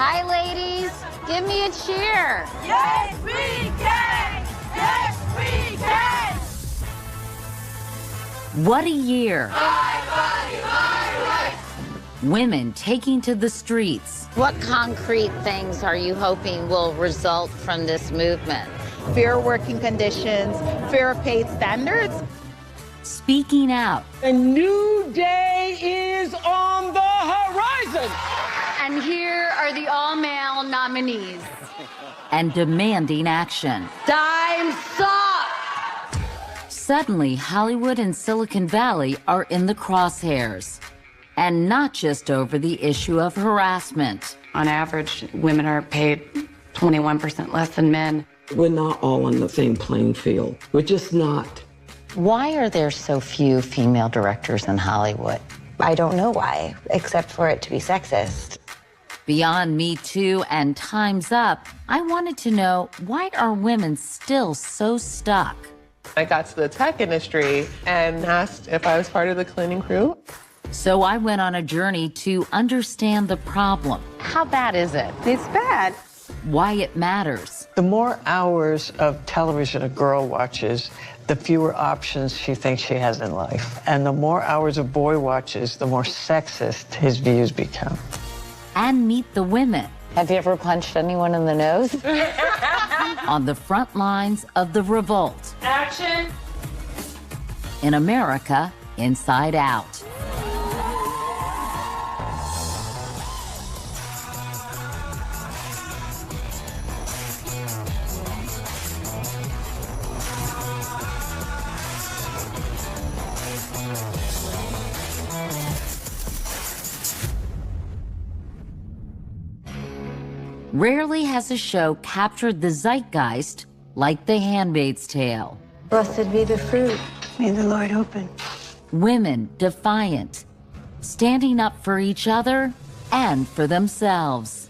Hi, ladies. Give me a cheer. Yes, we can! Yes, we can! What a year. My body, my rights! Women taking to the streets. What concrete things are you hoping will result from this movement? Fair working conditions, fair paid standards. Speaking out. A new day is on the horizon. And here are the all-male nominees. And demanding action. Time's up! Suddenly, Hollywood and Silicon Valley are in the crosshairs. And not just over the issue of harassment. On average, women are paid 21% less than men. We're not all on the same playing field. We're just not. Why are there so few female directors in Hollywood? I don't know why, except for it to be sexist. Beyond Me Too and Time's Up, I wanted to know, why are women still so stuck? I got to the tech industry and asked if I was part of the cleaning crew. So I went on a journey to understand the problem. How bad is it? It's bad. Why it matters. The more hours of television a girl watches, the fewer options she thinks she has in life. And the more hours a boy watches, the more sexist his views become. And meet the women. Have you ever punched anyone in the nose? On the front lines of the revolt. Action! In America, Inside Out. Rarely has a show captured the zeitgeist like The Handmaid's Tale. Blessed be the fruit. May the Lord open. Women defiant, standing up for each other and for themselves.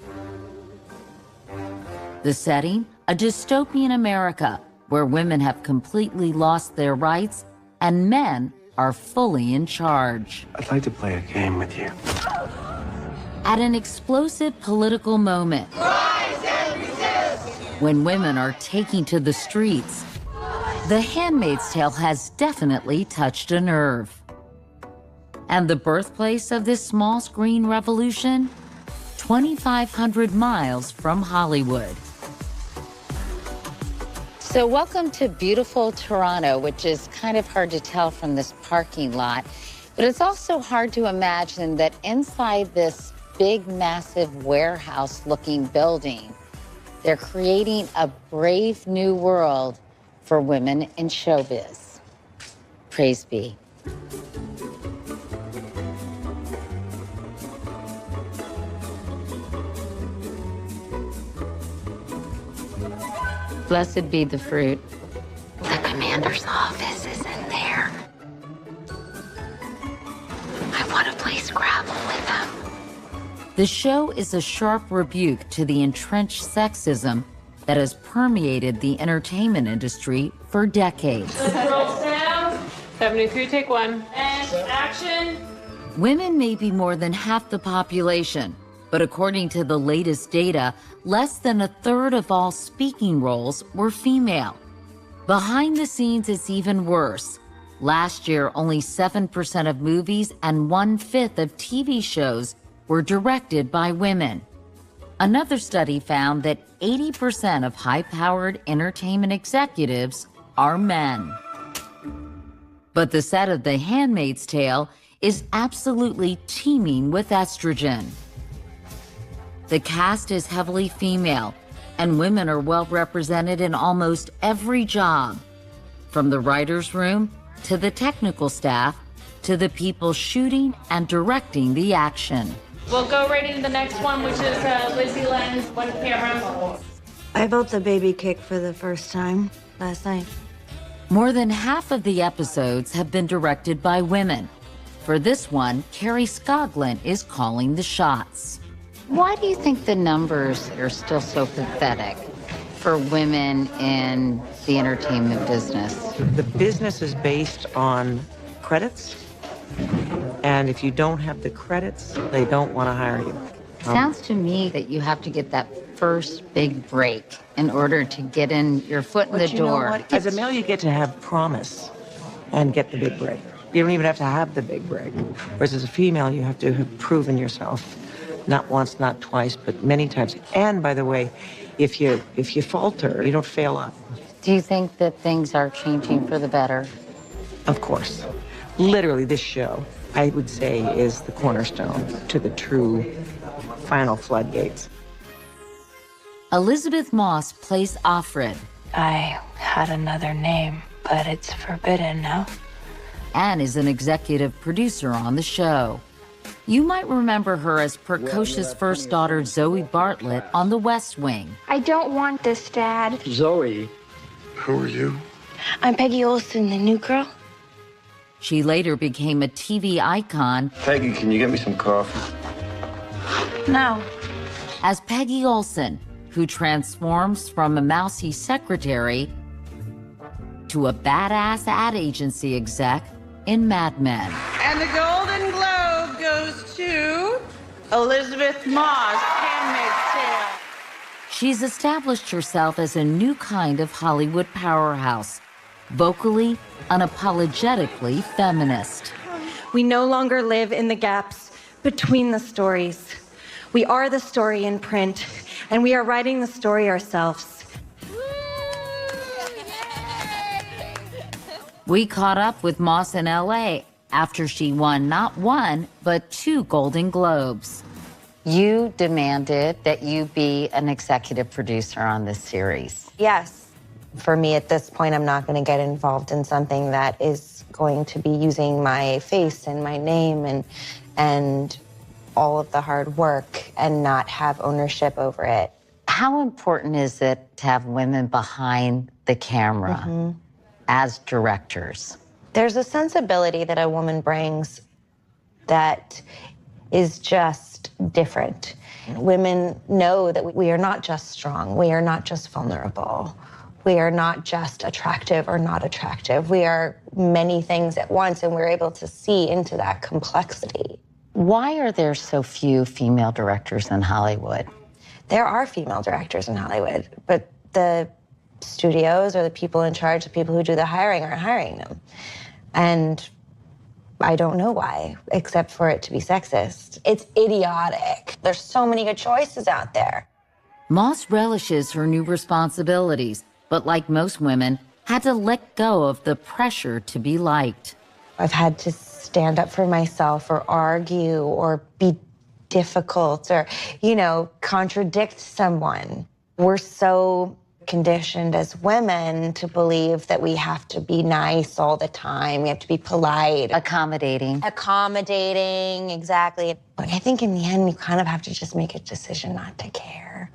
The setting, a dystopian America where women have completely lost their rights and men are fully in charge. I'd like to play a game with you. At an explosive political moment, Rise and resist! when women are taking to the streets, The Handmaid's Tale has definitely touched a nerve. And the birthplace of this small screen revolution? 2,500 miles from Hollywood. So welcome to beautiful Toronto, which is kind of hard to tell from this parking lot. But it's also hard to imagine that inside this big, massive warehouse-looking building, they're creating a brave new world for women in showbiz. Praise be. Blessed be the fruit. The commander's office is in there. I want to play Scrabble with him. The show is a sharp rebuke to the entrenched sexism that has permeated the entertainment industry for decades. Rolls down. 73, take one. And action. Women may be more than half the population, but according to the latest data, less than a third of all speaking roles were female. Behind the scenes, it's even worse. Last year, only 7% of movies and 1/5 of TV shows were directed by women. Another study found that 80% of high-powered entertainment executives are men. But the set of The Handmaid's Tale is absolutely teeming with estrogen. The cast is heavily female, and women are well represented in almost every job, from the writer's room to the technical staff to the people shooting and directing the action. We'll go right into the next one, which is Lizzie Len's One Camera. I built the baby kick for the first time last night. More than half of the episodes have been directed by women. For this one, Carrie Scoglin is calling the shots. Why do you think the numbers are still so pathetic for women in the entertainment business? The business is based on credits. And if you don't have the credits, they don't want to hire you. Sounds to me that you have to get that first big break in order to get in your foot in the door. As a male, you get to have promise and get the big break. You don't even have to have the big break. Whereas as a female, you have to have proven yourself, not once, not twice, but many times. And by the way, if you falter, you don't fail up. Do you think that things are changing for the better? Of course. Literally, this show, I would say, is the cornerstone to the true final floodgates. Elizabeth Moss plays Offred. I had another name, but it's forbidden now. And is an executive producer on the show. You might remember her as precocious first daughter Zoe Bartlett on The West Wing. I don't want this, Dad. Zoe, who are you? I'm Peggy Olson, the new girl. She later became a TV icon. Peggy, can you get me some coffee? No. As Peggy Olson, who transforms from a mousy secretary to a badass ad agency exec in Mad Men. And the Golden Globe goes to Elizabeth Moss, Handmaid's Tale. She's established herself as a new kind of Hollywood powerhouse, vocally, unapologetically feminist. We no longer live in the gaps between the stories. We are the story in print, and we are writing the story ourselves. We caught up with Moss in LA after she won not one, but 2 Golden Globes. You demanded that you be an executive producer on this series. Yes. For me at this point, I'm not going to get involved in something that is going to be using my face and my name and all of the hard work and not have ownership over it. How important is it to have women behind the camera as directors? There's a sensibility that a woman brings that is just different. Women know that we are not just strong. We are not just vulnerable. We are not just attractive or not attractive. We are many things at once, and we're able to see into that complexity. Why are there so few female directors in Hollywood? There are female directors in Hollywood, but the studios or the people in charge, the people who do the hiring, aren't hiring them. And I don't know why, except for it to be sexist. It's idiotic. There's so many good choices out there. Moss relishes her new responsibilities, but like most women, had to let go of the pressure to be liked. I've had to stand up for myself or argue or be difficult or, contradict someone. We're so conditioned as women to believe that we have to be nice all the time. We have to be polite. Accommodating, exactly. But I think in the end, you kind of have to just make a decision not to care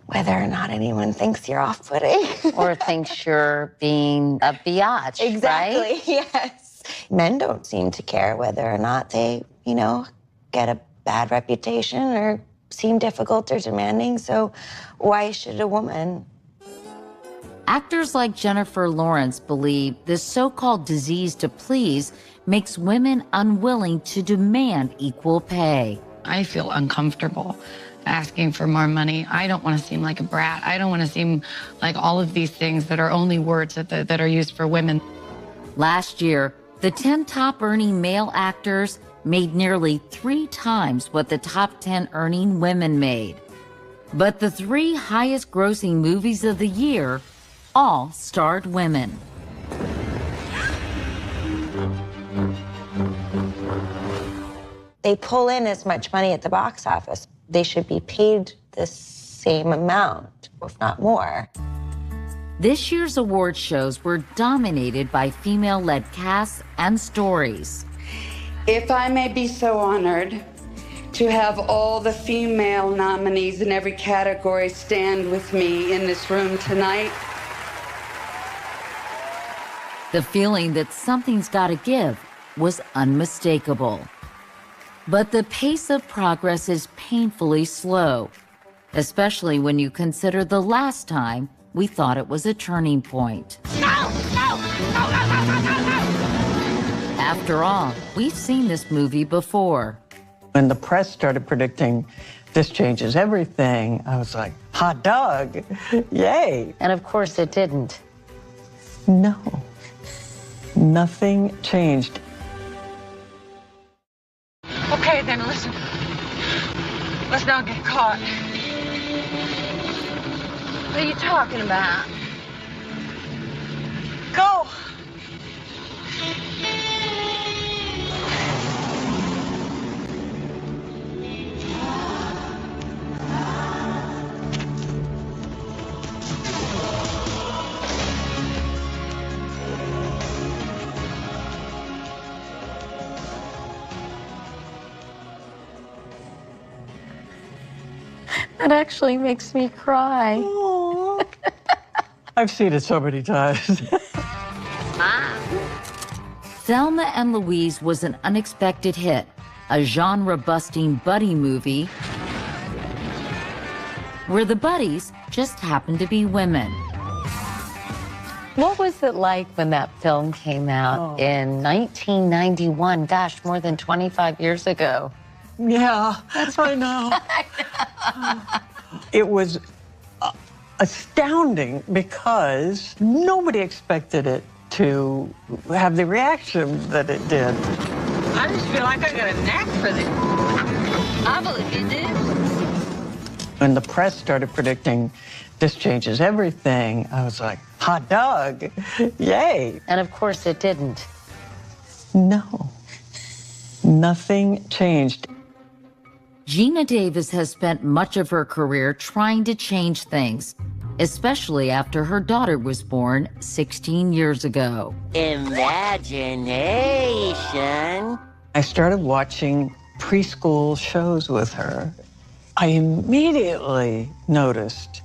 whether or not anyone thinks you're off-putting. or thinks you're being a biatch, Exactly, right? Yes. Men don't seem to care whether or not they, get a bad reputation or seem difficult or demanding, so why should a woman? Actors like Jennifer Lawrence believe this so-called disease to please makes women unwilling to demand equal pay. I feel uncomfortable asking for more money. I don't want to seem like a brat. I don't want to seem like all of these things that are only words that are used for women. Last year, the 10 top earning male actors made nearly 3 times what the top 10 earning women made. But the 3 highest grossing movies of the year all starred women. They pull in as much money at the box office. They should be paid the same amount, if not more. This year's award shows were dominated by female-led casts and stories. If I may be so honored to have all the female nominees in every category stand with me in this room tonight. The feeling that something's gotta give was unmistakable. But the pace of progress is painfully slow, especially when you consider the last time we thought it was a turning point. After all, we've seen this movie before. When the press started predicting this changes everything, I was like, hot dog, yay. And of course it didn't. No, nothing changed. Okay, then listen. Let's not get caught. What are you talking about? Go! That actually makes me cry. I've seen it so many times. Thelma and Louise was an unexpected hit, a genre-busting buddy movie where the buddies just happened to be women. What was it like when that film came out in 1991? Gosh, more than 25 years ago. Yeah, I know. It was astounding because nobody expected it to have the reaction that it did. I just feel like I got a knack for this. I believe you did. When the press started predicting this changes everything, I was like, hot dog, yay. And of course it didn't. No, nothing changed. Geena Davis has spent much of her career trying to change things, especially after her daughter was born 16 years ago. Imagination. I started watching preschool shows with her. I immediately noticed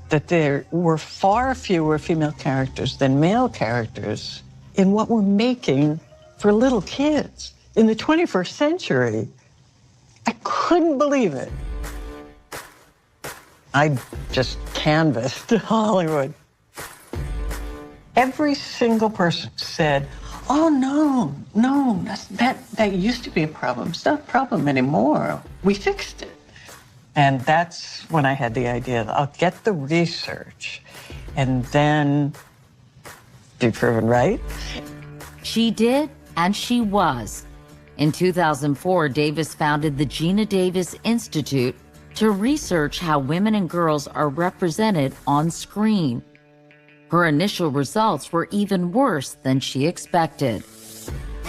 that there were far fewer female characters than male characters in what we're making for little kids in the 21st century. I couldn't believe it. I just canvassed Hollywood. Every single person said, oh, no, that used to be a problem. It's not a problem anymore. We fixed it. And that's when I had the idea that I'll get the research and then be proven right. She did, and she was. In 2004, Davis founded the Geena Davis Institute to research how women and girls are represented on screen. Her initial results were even worse than she expected.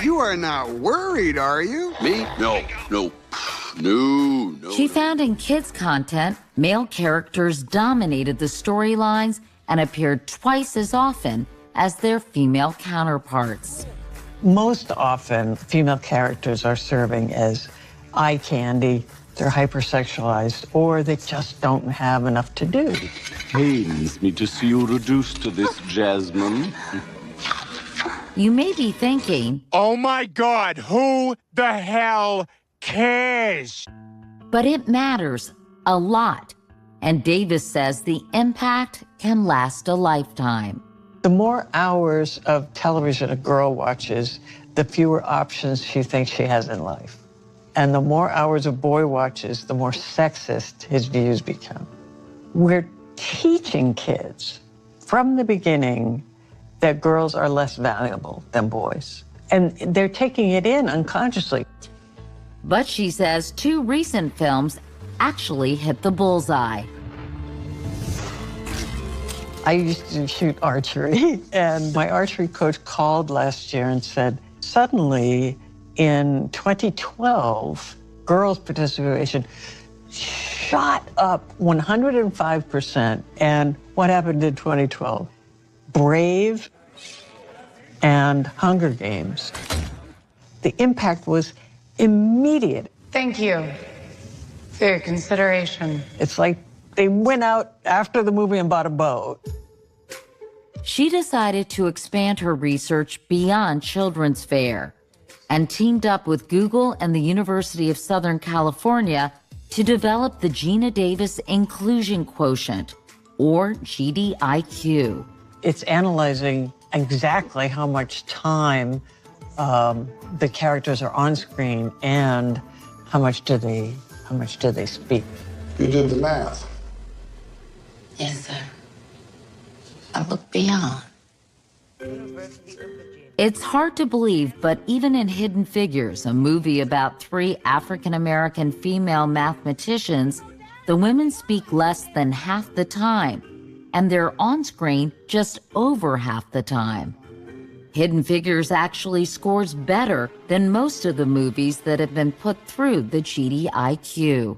You are not worried, are you? Me? No. She found in kids' content, male characters dominated the storylines and appeared twice as often as their female counterparts. Most often, female characters are serving as eye candy, they're hypersexualized, or they just don't have enough to do. Pains me to see you reduced to this, Jasmine. You may be thinking, oh my God, who the hell cares? But it matters a lot. And Davis says the impact can last a lifetime. The more hours of television a girl watches, the fewer options she thinks she has in life. And the more hours a boy watches, the more sexist his views become. We're teaching kids from the beginning that girls are less valuable than boys. And they're taking it in unconsciously. But she says 2 recent films actually hit the bullseye. I used to shoot archery, and my archery coach called last year and said, suddenly, in 2012, girls' participation shot up 105%. And what happened in 2012? Brave and Hunger Games. The impact was immediate. Thank you for your consideration. It's like they went out after the movie and bought a boat. She decided to expand her research beyond children's fare and teamed up with Google and the University of Southern California to develop the Geena Davis Inclusion Quotient, or GDIQ. It's analyzing exactly how much time the characters are on screen and How much do they speak? You did the math. Yes, sir. I look beyond. It's hard to believe, but even in Hidden Figures, a movie about 3 African-American female mathematicians, the women speak less than half the time, and they're on screen just over half the time. Hidden Figures actually scores better than most of the movies that have been put through the GDIQ.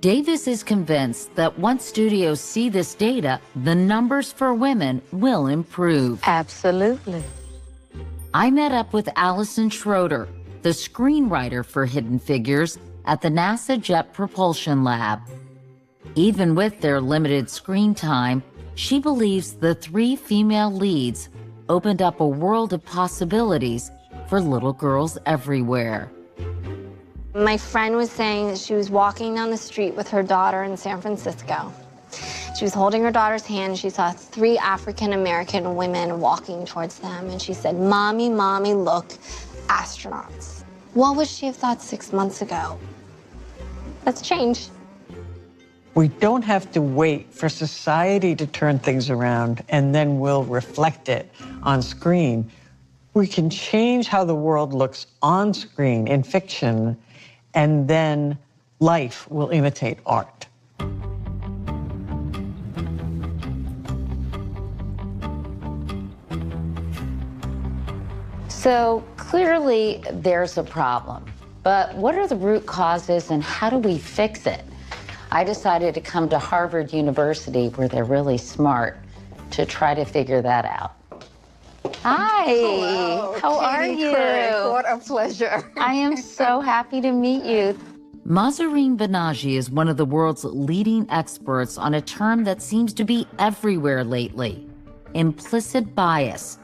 Davis is convinced that once studios see this data, the numbers for women will improve. Absolutely. I met up with Allison Schroeder, the screenwriter for Hidden Figures at the NASA Jet Propulsion Lab. Even with their limited screen time, she believes the 3 female leads opened up a world of possibilities for little girls everywhere. My friend was saying that she was walking down the street with her daughter in San Francisco. She was holding her daughter's hand. She saw 3 African-American women walking towards them, and she said, "Mommy, Mommy, look, astronauts." What would she have thought 6 months ago? That's changed. We don't have to wait for society to turn things around and then we'll reflect it on screen. We can change how the world looks on screen in fiction, and then life will imitate art. So clearly there's a problem, but what are the root causes and how do we fix it? I decided to come to Harvard University, where they're really smart, to try to figure that out. Hi, hello, how are Katie you? Couric, what a pleasure. I am so happy to meet you. Mahzarin Banaji is one of the world's leading experts on a term that seems to be everywhere lately: implicit bias.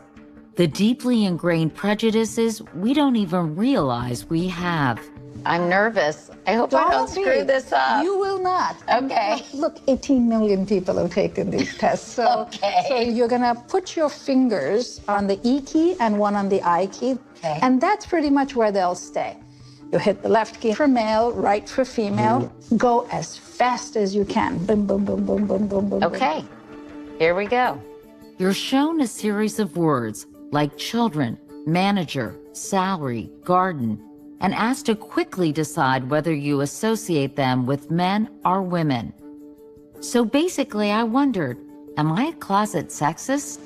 The deeply ingrained prejudices we don't even realize we have. I'm nervous. I hope I don't screw this up. You will not. Okay. Look, 18 million people have taken these tests. So, Okay. So you're going to put your fingers on the E key and one on the I key. Okay. And that's pretty much where they'll stay. You hit the left key for male, right for female. Go as fast as you can. Boom, boom, boom, boom, boom, boom, boom. Okay, here we go. You're shown a series of words like children, manager, salary, garden, and asked to quickly decide whether you associate them with men or women. So basically, I wondered, am I a closet sexist?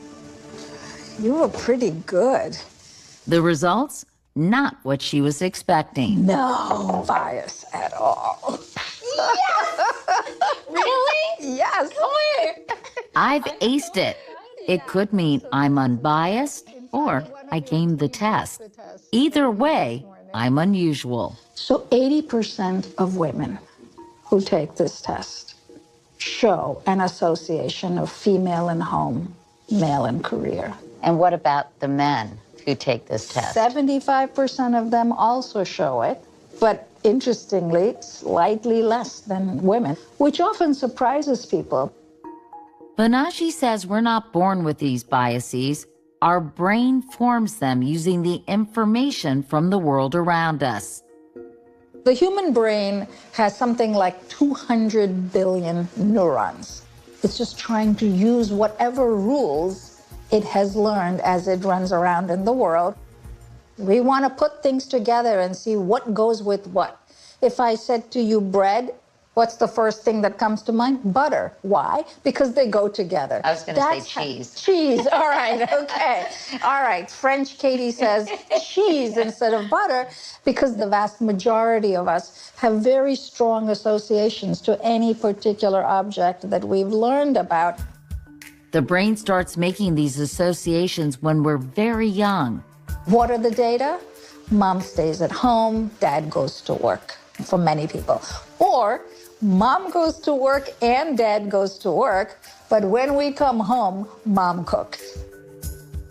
You were pretty good. The results? Not what she was expecting. No bias at all. Really? Yes. I've aced it. It could mean I'm unbiased or I gamed the test. Either way, I'm unusual. So 80% of women who take this test show an association of female in home, male in career. And what about the men who take this test? 75% of them also show it, but interestingly, slightly less than women, which often surprises people. Banaji says we're not born with these biases. Our brain forms them using the information from the world around us. The human brain has something like 200 billion neurons. It's just trying to use whatever rules it has learned as it runs around in the world. We want to put things together and see what goes with what. If I said to you bread, what's the first thing that comes to mind? Butter. Why? Because they go together. I was going to say cheese. Cheese. All right. Okay. All right. French Katie says cheese instead of butter because the vast majority of us have very strong associations to any particular object that we've learned about. The brain starts making these associations when we're very young. What are the data? Mom stays at home, dad goes to work for many people. Or mom goes to work and dad goes to work, but when we come home, mom cooks.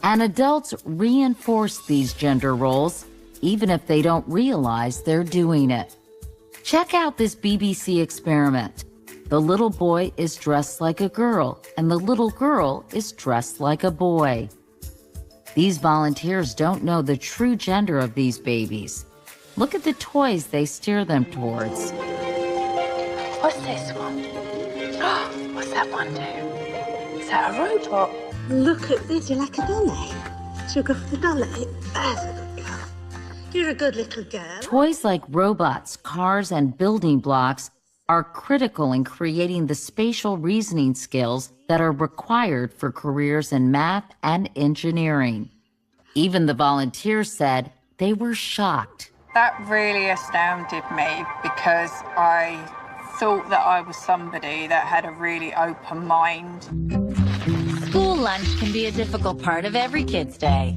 And adults reinforce these gender roles, even if they don't realize they're doing it. Check out this BBC experiment. The little boy is dressed like a girl, and the little girl is dressed like a boy. These volunteers don't know the true gender of these babies. Look at the toys they steer them towards. What's this one? What's that one do? Is that a robot? Look at this. You like a dolly? Should we go for the dolly? That's a good girl. You're a good little girl. Toys like robots, cars, and building blocks are critical in creating the spatial reasoning skills that are required for careers in math and engineering. Even the volunteers said they were shocked. That really astounded me because I thought that I was somebody that had a really open mind. School lunch can be a difficult part of every kid's day.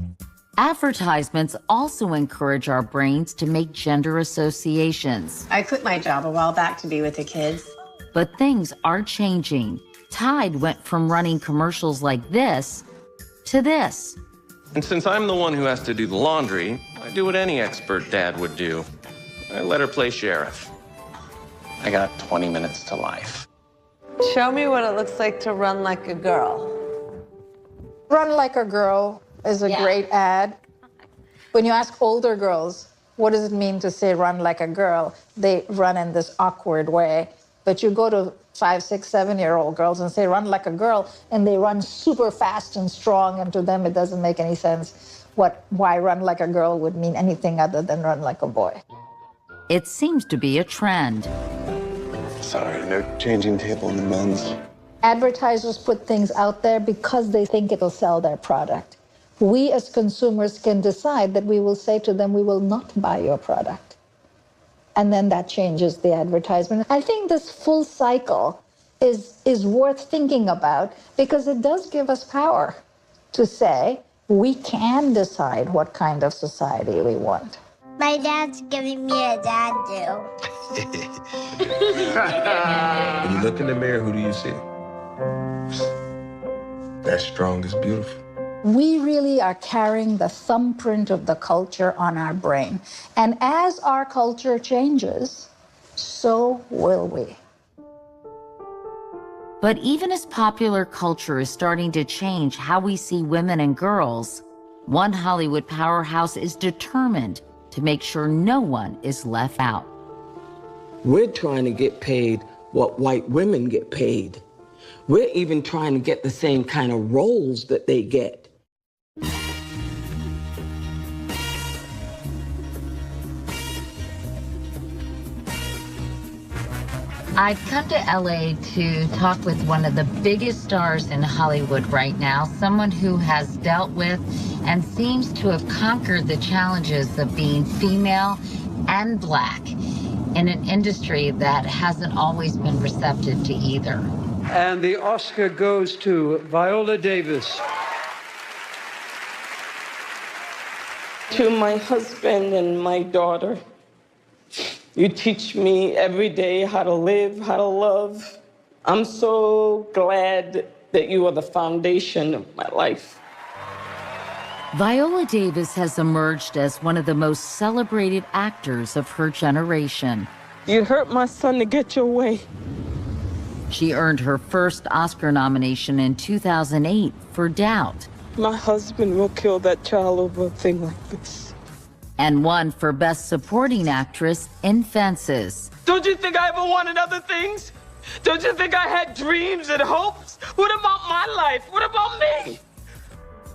Advertisements also encourage our brains to make gender associations. I quit my job a while back to be with the kids. But things are changing. Tide went from running commercials like this to this. And since I'm the one who has to do the laundry, I do what any expert dad would do. I let her play sheriff. I got 20 minutes to life. Show me what it looks like to run like a girl. Run Like a Girl is a great ad. When you ask older girls, what does it mean to say run like a girl? They run in this awkward way. But you go to 5, 6, 7-year-old girls and say run like a girl, and they run super fast and strong, and to them it doesn't make any sense why run like a girl would mean anything other than run like a boy. It seems to be a trend. Sorry, no changing table in the men's. Advertisers put things out there because they think it'll sell their product. We as consumers can decide that we will say to them, we will not buy your product. And then that changes the advertisement. I think this full cycle is worth thinking about because it does give us power to say we can decide what kind of society we want. My dad's giving me a dad do. When you look in the mirror, who do you see? That strong is beautiful. We really are carrying the thumbprint of the culture on our brain. And as our culture changes, so will we. But even as popular culture is starting to change how we see women and girls, one Hollywood powerhouse is determined to make sure no one is left out. We're trying to get paid what white women get paid. We're even trying to get the same kind of roles that they get. I've come to LA to talk with one of the biggest stars in Hollywood right now, someone who has dealt with and seems to have conquered the challenges of being female and Black in an industry that hasn't always been receptive to either. And the Oscar goes to Viola Davis. To my husband and my daughter, you teach me every day how to live, how to love. I'm so glad that you are the foundation of my life. Viola Davis has emerged as one of the most celebrated actors of her generation. You hurt my son to get your way. She earned her first Oscar nomination in 2008 for Doubt. My husband will kill that child over a thing like this. And won for Best Supporting Actress in Fences. Don't you think I ever wanted other things? Don't you think I had dreams and hopes? What about my life? What about me?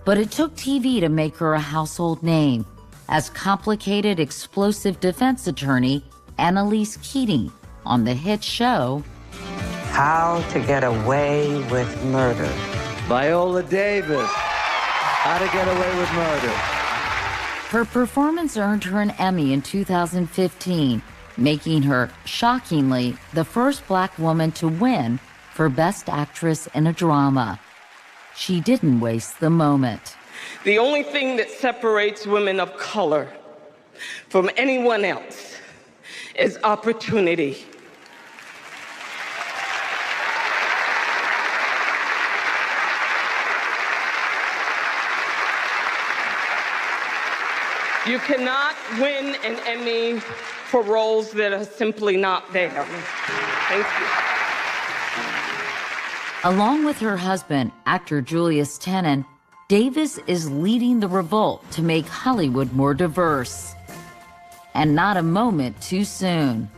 But it took TV to make her a household name as complicated, explosive defense attorney Annalise Keating on the hit show How to Get Away with Murder. Viola Davis, How to Get Away with Murder. Her performance earned her an Emmy in 2015, making her, shockingly, the first Black woman to win for Best Actress in a Drama. She didn't waste the moment. The only thing that separates women of color from anyone else is opportunity. You cannot win an Emmy for roles that are simply not there. Thank you. Along with her husband, actor Julius Tenen, Davis is leading the revolt to make Hollywood more diverse. and not a moment too soon.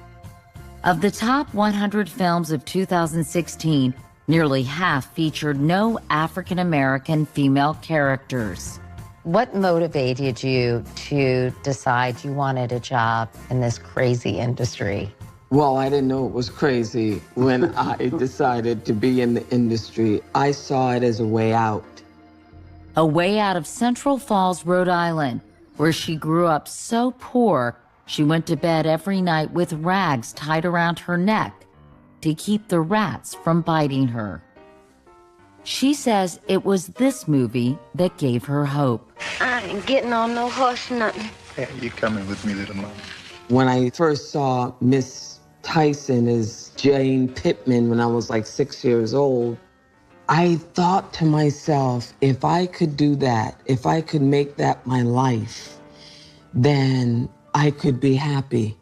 Of the top 100 films of 2016, nearly half featured no African American female characters. What motivated you to decide you wanted a job in this crazy industry? Well, I didn't know it was crazy when I decided to be in the industry. I saw it as a way out. A way out of Central Falls, Rhode Island, where she grew up so poor, she went to bed every night with rags tied around her neck to keep the rats from biting her. She says it was this movie that gave her hope. I ain't getting on no horse nothing. Yeah, you coming with me, little mama. When I first saw Miss Tyson as Jane Pittman when I was like 6 years old, I thought to myself, if I could do that, if I could make that my life, then I could be happy.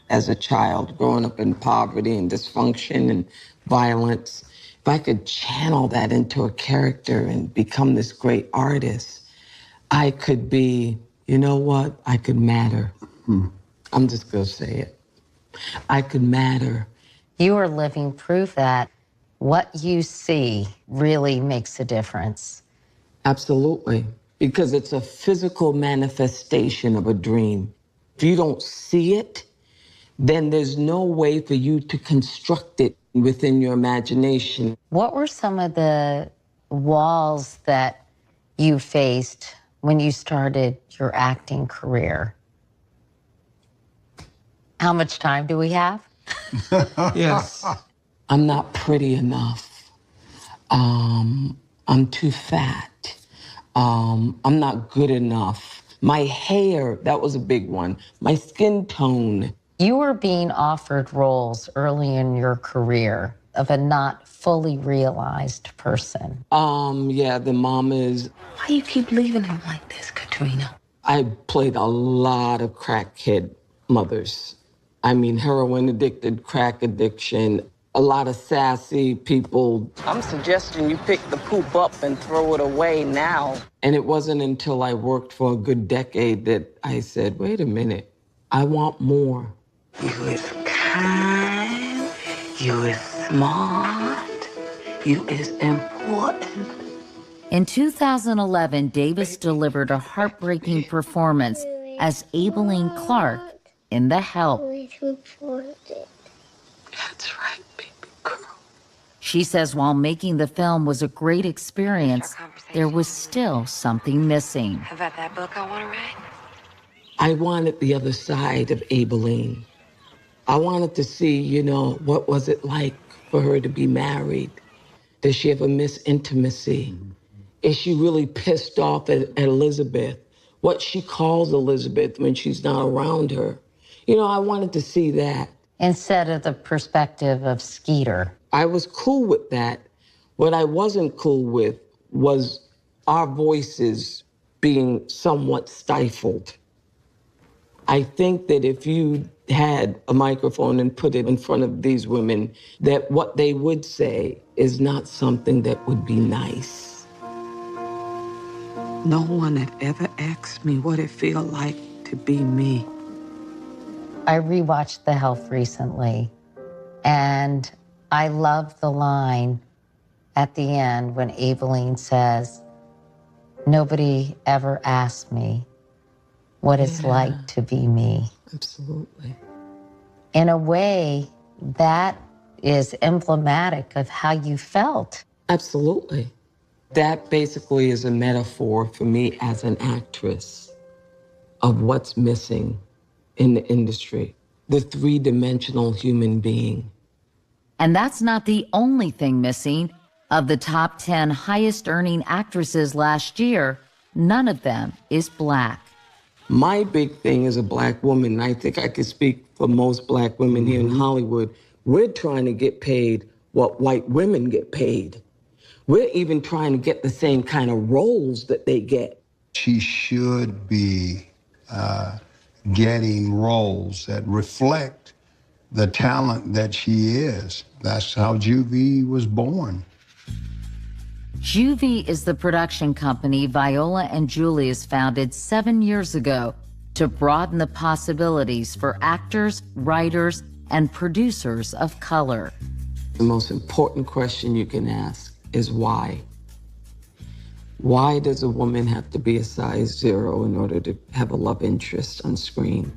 As a child, growing up in poverty and dysfunction and violence, if I could channel that into a character and become this great artist, I could be, you know what? I could matter. I'm just gonna say it. I could matter. You are living proof that what you see really makes a difference. Absolutely, because it's a physical manifestation of a dream. If you don't see it, then there's no way for you to construct it within your imagination. What were some of the walls that you faced when you started your acting career? How much time do we have? Yes. I'm not pretty enough. I'm too fat. I'm not good enough. My hair, that was a big one. My skin tone. You were being offered roles early in your career of a not fully realized person. Yeah, the mamas. Why you keep leaving him like this, Katrina? I played a lot of crackhead mothers. I mean, heroin addicted, crack addiction, a lot of sassy people. I'm suggesting you pick the poop up and throw it away now. And it wasn't until I worked for a good decade that I said, wait a minute, I want more. You is kind, you is smart, you is important. In 2011, Davis delivered a heartbreaking performance as Aibileen Clark in The Help. That's right, baby girl. She says while making the film was a great experience, there was still something missing. How about that book I want to write? I wanted the other side of Aibileen. I wanted to see, you know, what was it like for her to be married? Does she ever miss intimacy? Is she really pissed off at Elizabeth? What she calls Elizabeth when she's not around her? You know, I wanted to see that. Instead of the perspective of Skeeter. I was cool with that. What I wasn't cool with was our voices being somewhat stifled. I think that if you had a microphone and put it in front of these women, that what they would say is not something that would be nice. No one had ever asked me what it feel like to be me. I rewatched The Help recently, and I love the line at the end when Aibileen says, nobody ever asked me what it's like to be me. Absolutely. In a way, that is emblematic of how you felt. Absolutely. That basically is a metaphor for me as an actress of what's missing in the industry, the three-dimensional human being. And that's not the only thing missing. Of the top 10 highest-earning actresses last year, none of them is Black. My big thing as a Black woman, and I think I could speak for most Black women here in Hollywood, we're trying to get paid what white women get paid. We're even trying to get the same kind of roles that they get. She should be getting roles that reflect the talent that she is. That's how Juvie was born. Juvie is the production company Viola and Julius founded 7 years ago to broaden the possibilities for actors, writers, and producers of color. The most important question you can ask is why? Why does a woman have to be a size 0 in order to have a love interest on screen?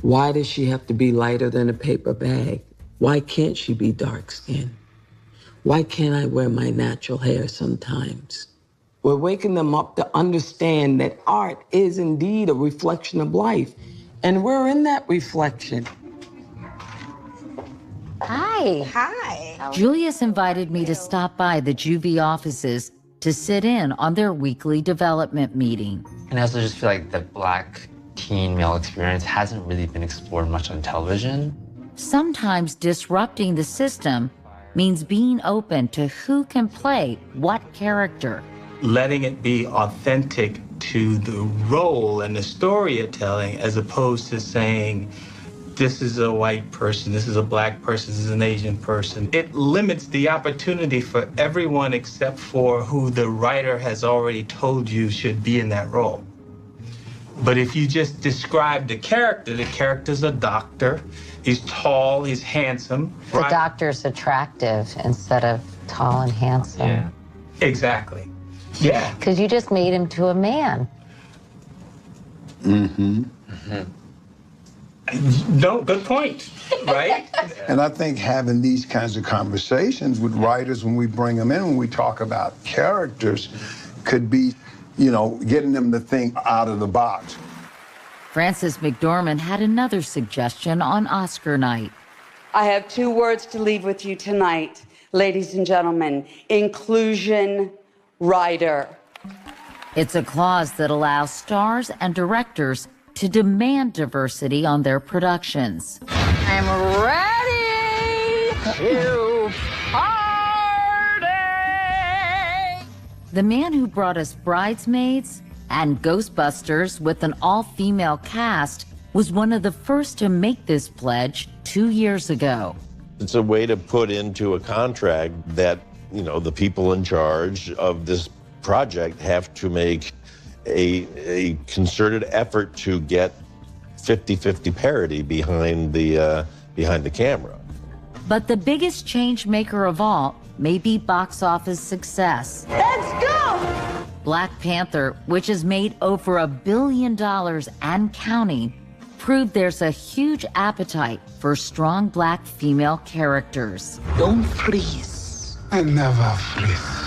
Why does she have to be lighter than a paper bag? Why can't she be dark-skinned? Why can't I wear my natural hair sometimes? We're waking them up to understand that art is indeed a reflection of life, and we're in that reflection. Hi. Hi. Julius invited me to stop by the Juvie offices to sit in on their weekly development meeting. And I also just feel like the Black teen male experience hasn't really been explored much on television. Sometimes disrupting the system means being open to who can play what character. Letting it be authentic to the role and the story you're telling, as opposed to saying, this is a white person, this is a Black person, this is an Asian person. It limits the opportunity for everyone except for who the writer has already told you should be in that role. But if you just describe the character's a doctor, he's tall, he's handsome. The doctor's attractive instead of tall and handsome. Yeah. Exactly. Yeah. Because you just made him to a man. Mm-hmm. No, good point, right? And I think having these kinds of conversations with writers when we bring them in, when we talk about characters, could be, you know, getting them to think out of the box. Frances McDormand had another suggestion on Oscar night. I have 2 words to leave with you tonight, ladies and gentlemen. Inclusion writer. It's a clause that allows stars and directors to demand diversity on their productions. I'm ready to party! The man who brought us Bridesmaids and Ghostbusters with an all-female cast was one of the first to make this pledge 2 years ago. It's a way to put into a contract that, you know, the people in charge of this project have to make a concerted effort to get 50-50 parity behind the camera. But the biggest change maker of all may be box office success. Let's go! Black Panther, which has made over $1 billion and counting, proved there's a huge appetite for strong Black female characters. Don't freeze. I never freeze.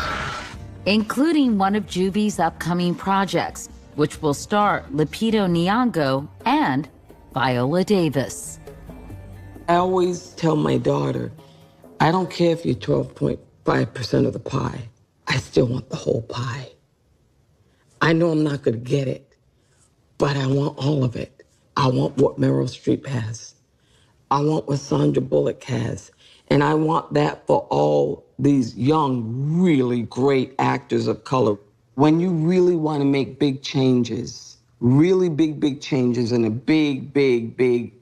Including one of Juvie's upcoming projects, which will star Lupita Nyong'o and Viola Davis. I always tell my daughter, I don't care if you're 12.5% of the pie. I still want the whole pie. I know I'm not going to get it, but I want all of it. I want what Meryl Streep has. I want what Sandra Bullock has. And I want that for all these young, really great actors of color. When you really want to make big changes, really big changes in a big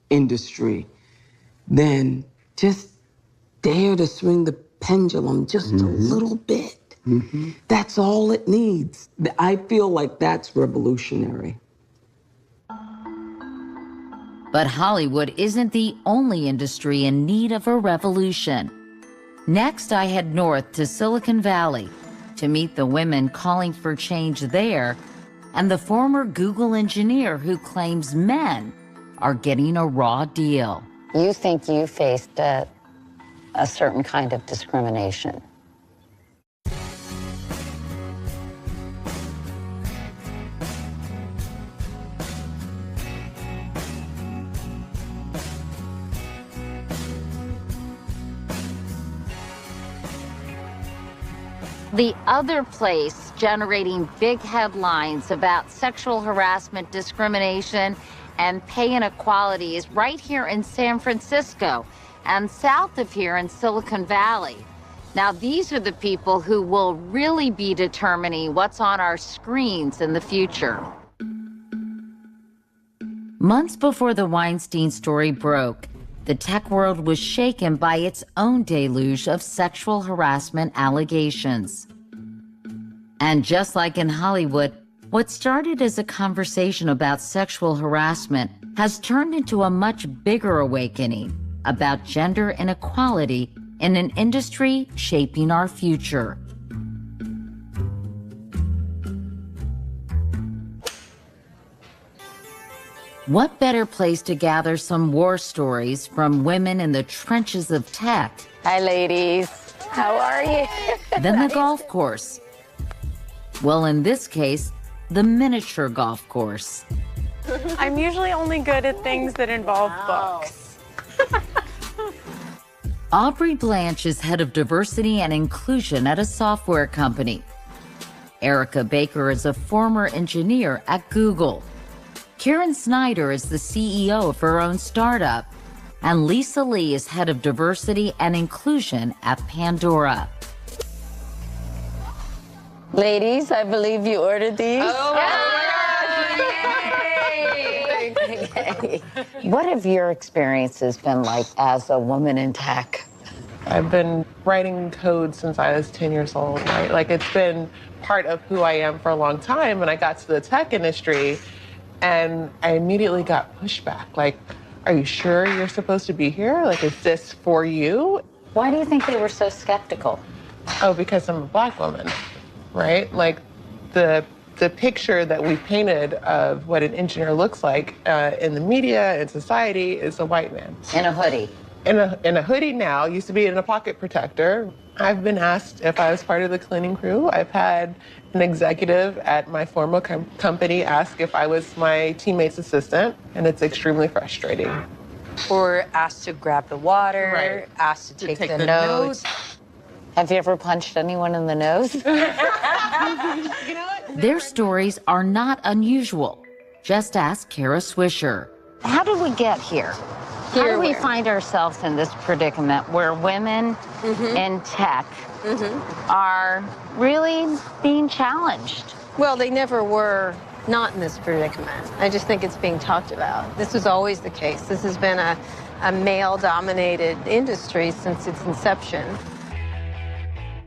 industry, then just dare to swing the pendulum just a little bit. That's all it needs. I feel like that's revolutionary. But Hollywood isn't the only industry in need of a revolution. Next, I head north to Silicon Valley to meet the women calling for change there and the former Google engineer who claims men are getting a raw deal. You think you faced a certain kind of discrimination. The other place generating big headlines about sexual harassment, discrimination, and pay inequality is right here in San Francisco and south of here in Silicon Valley. Now, these are the people who will really be determining what's on our screens in the future. Months before the Weinstein story broke, the tech world was shaken by its own deluge of sexual harassment allegations. And just like in Hollywood, What started as a conversation about sexual harassment has turned into a much bigger awakening about gender inequality in an industry shaping our future. What better place to gather some war stories from women in the trenches of tech? Hi, ladies. How are you? Than the golf course. Well, in this case, the miniature golf course. I'm usually only good at things that involve books. Aubrey Blanche is head of diversity and inclusion at a software company. Erica Baker is a former engineer at Google. Karen Snyder is the CEO of her own startup. And Lisa Lee is head of diversity and inclusion at Pandora. Ladies, I believe you ordered these. Oh, Okay. What have your experiences been like as a woman in tech? I've been writing code since I was 10 years old, right? Like, it's been part of who I am for a long time. And I got to the tech industry and I immediately got pushback. Like, are you sure you're supposed to be here? Like, is this for you? Why do you think they were so skeptical? Oh, because I'm a Black woman, right? Like, the picture that we painted of what an engineer looks like in the media and society is a white man. In a hoodie. In a hoodie now, used to be in a pocket protector. I've been asked if I was part of the cleaning crew. I've had an executive at my former company ask if I was my teammate's assistant, and it's extremely frustrating. Or asked to grab the water, Right. asked to take the notes. Have you ever punched anyone in the nose? Their stories are not unusual. Just ask Kara Swisher. How did we get here? How do we find ourselves in this predicament where women in tech are really being challenged? Well, they never were not in this predicament. I just think it's being talked about. This was always the case. This has been a male-dominated industry since its inception.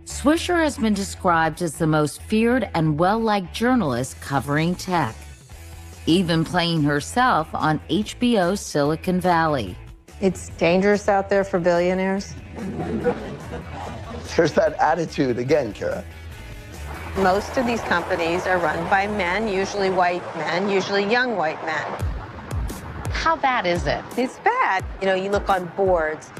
Swisher has been described as the most feared and well-liked journalist covering tech, even playing herself on HBO's Silicon Valley. It's dangerous out there for billionaires. There's that attitude again, Kara. Most of these companies are run by men, usually white men, usually young white men. How bad is it? It's bad. You know, you look on boards,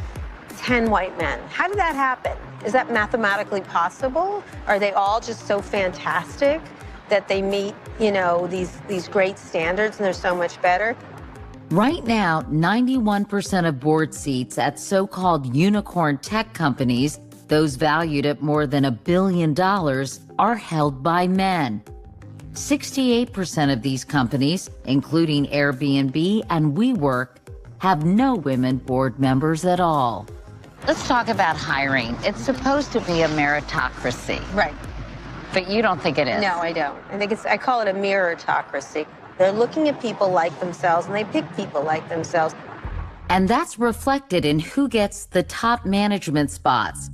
10 white men. How did that happen? Is that mathematically possible? Are they all just so fantastic that they meet, you know, these great standards and they're so much better? Right now, 91% of board seats at so-called unicorn tech companies, those valued at more than $1 billion, are held by men. 68% of these companies, including Airbnb and WeWork, have no women board members at all. Let's talk about hiring. It's supposed to be a meritocracy. Right. But you don't think it is? No, I don't. I call it a mirrorocracy. They're looking at people like themselves and they pick people like themselves. And that's reflected in who gets the top management spots.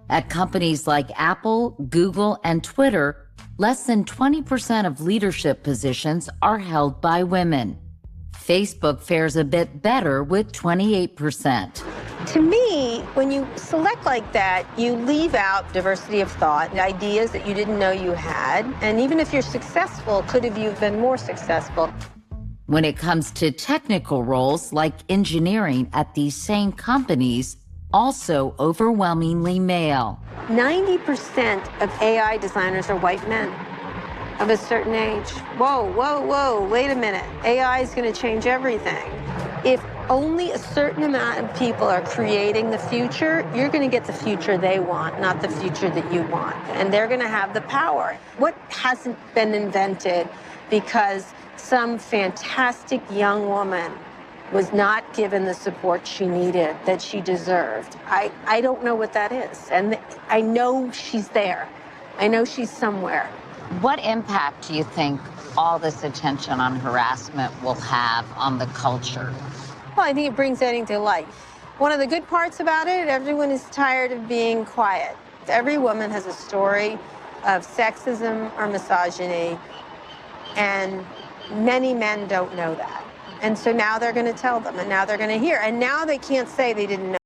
At companies like Apple, Google, and Twitter, less than 20% of leadership positions are held by women. Facebook fares a bit better with 28%. To me, when you select like that, you leave out diversity of thought, ideas that you didn't know you had, and even if you're successful, could have you been more successful? When it comes to technical roles like engineering at these same companies, also overwhelmingly male. 90% of AI designers are white men of a certain age. Whoa, whoa, whoa, wait a minute. AI is going to change everything. If only a certain amount of people are creating the future, you're going to get the future they want, not the future that you want. And they're going to have the power. What hasn't been invented because some fantastic young woman was not given the support she needed, that she deserved? I don't know what that is. And I know she's there. I know she's somewhere. What impact do you think all this attention on harassment will have on the culture? Well, I think it brings everything to light. One of the good parts about it, everyone is tired of being quiet. Every woman has a story of sexism or misogyny And many men don't know that. And so now they're going to tell them, and now they're going to hear. And now they can't say they didn't know.